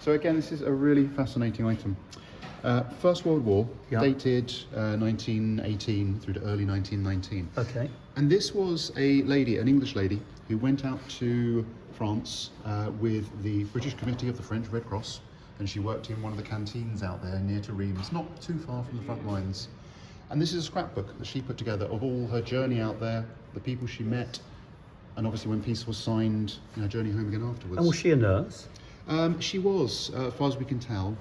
So again, this is a really fascinating item. First World War, dated 1918 through to early 1919. Okay. And this was a lady, an English lady, who went out to France with the British Committee of the French Red Cross, and she worked in one of the canteens out there near to Reims, not too far from the front lines. And this is a scrapbook that she put together of all her journey out there, the people she met, and obviously when peace was signed, her journey home again afterwards. And was she a nurse? She was, as far as we can tell.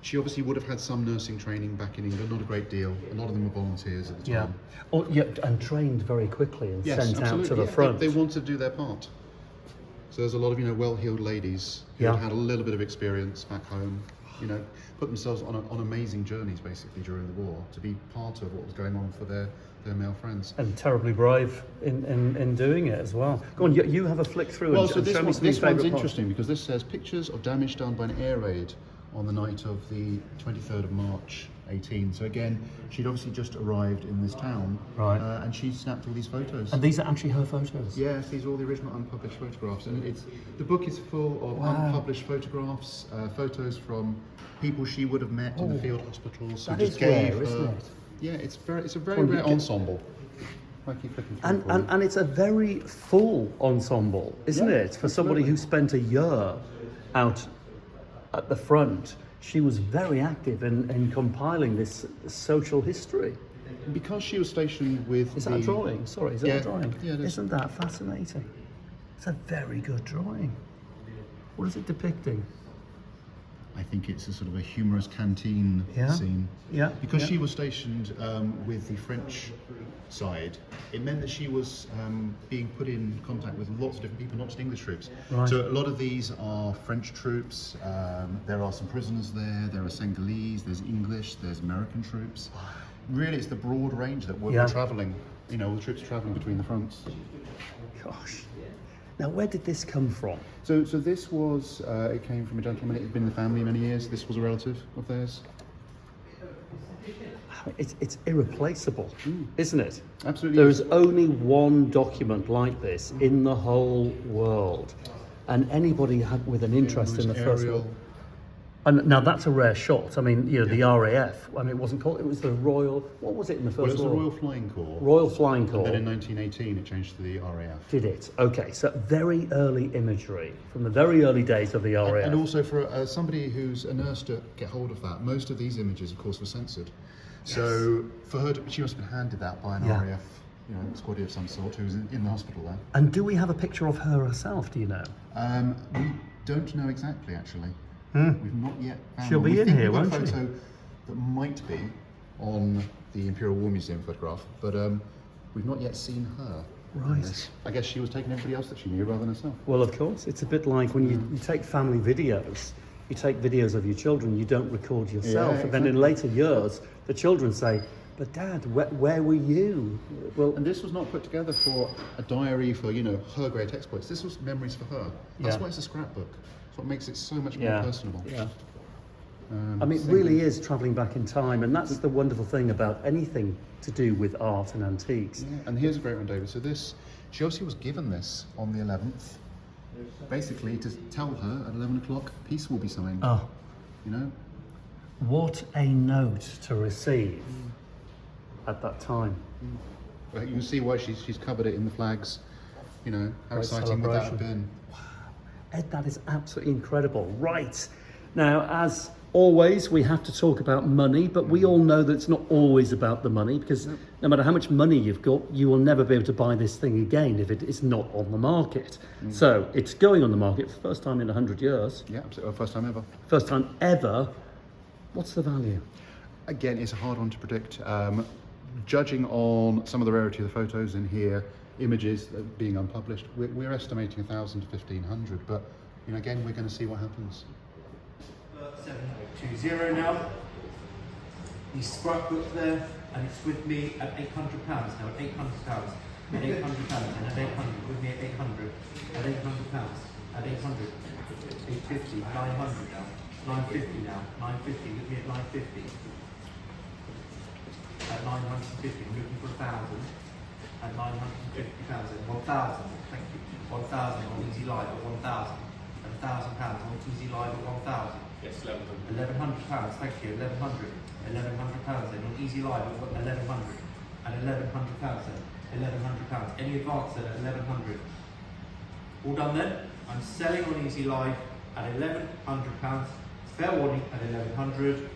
She obviously would have had some nursing training back in England, not a great deal. A lot of them were volunteers at the time. Oh, yeah, and trained very quickly and sent absolutely. out to the front. They wanted to do their part. So there's a lot of, well-heeled ladies who had a little bit of experience back home, put themselves on amazing journeys basically during the war to be part of what was going on for their male friends. And terribly brave in doing it as well. Go on, you have a flick through and show me some of this your one's favourite interesting because this says pictures of damage done by an air raid on the night of the 23rd of March 18. So again, she'd obviously just arrived in this town, right? And she snapped all these photos. And these are actually her photos? Yes, these are all the original unpublished photographs. And the book is full of unpublished photographs, photos from people she would have met in the field hospitals. That is rare, isn't it? Yeah, it's a very rare ensemble. And it's a very full ensemble, isn't it? For somebody who spent a year out at the front, she was very active in compiling this social history. Because she was stationed with Is that a drawing? Sorry, is that a drawing? Yeah, it is. Isn't that fascinating? It's a very good drawing. What is it depicting? I think it's a sort of a humorous canteen scene. Yeah. Because she was stationed with the French side, it meant that she was being put in contact with lots of different people, not just English troops. Right. So a lot of these are French troops. There are some prisoners there are Senegalese, there's English, there's American troops. Really, it's the broad range that we're travelling, all the troops travelling between the fronts. Gosh. Now, where did this come from? So this was, it came from a gentleman. It had been in the family many years. This was a relative of theirs. It's irreplaceable, isn't it? Absolutely. There is only one document like this in the whole world. And anybody with an interest in the First World War. And now that's a rare shot. I mean, the RAF. I mean, it wasn't called. It was the Royal. What was it in the First War? It was the Royal Flying Corps. Royal Flying Corps. And then in 1918, it changed to the RAF. Did it? Okay, so very early imagery from the very early days of the RAF. And also for somebody who's a nurse to get hold of that, most of these images, of course, were censored. Yes. So for her, she must have been handed that by an RAF. Squaddy of some sort who was in the hospital there. And do we have a picture of her herself? Do you know? We don't know exactly, actually. We've not yet found She'll be in here, won't she? We've got a photo that might be on the Imperial War Museum photograph, but we've not yet seen her. Right. I guess she was taking everybody else that she knew rather than herself. Well, of course. It's a bit like when you take family videos. You take videos of your children, you don't record yourself. And then in later years, the children say, but Dad, where were you? Well, and this was not put together for a diary for, her great exploits. This was memories for her. That's why it's a scrapbook. That's what makes it so much more personable. Yeah. I mean, it really is travelling back in time, and that's the wonderful thing about anything to do with art and antiques. Yeah. And here's a great one, David. So she obviously was given this on the 11th, basically to tell her at 11 o'clock, peace will be signed. Oh. What a note to receive at that time. Well, you can see why she's covered it in the flags. How exciting would that have been? Wow. Ed, that is absolutely incredible. Right. Now, as always, we have to talk about money, but we all know that it's not always about the money, because no matter how much money you've got, you will never be able to buy this thing again if it is not on the market. So it's going on the market for the first time in 100 years. Yeah, absolutely. First time ever. First time ever. What's the value? Again, it's a hard one to predict. Judging on some of the rarity of the photos in here, images being unpublished, we're estimating 1,000 to 1,500, but again, we're going to see what happens. 720 now. The scrapbook there, and it's with me at £800 now. At £800, at £800, and at 800 with me at 800, at £800, at 800, 850, 900 now, 950 now, 950 with me at 950. At 950, I'm looking for 1,000. At 950,000, 1,000, thank you. 1,000 on Easy Live at 1,000. at £1,000 on Easy Live at 1,000. Yes, 1100. £1,100, thank you, 1,100. £1,100 then on Easy Live at 1,100. And £1,100 then, £1,100. Any advance then at 1,100. All done then? I'm selling on Easy Live at £1,100. Fair warning at 1,100.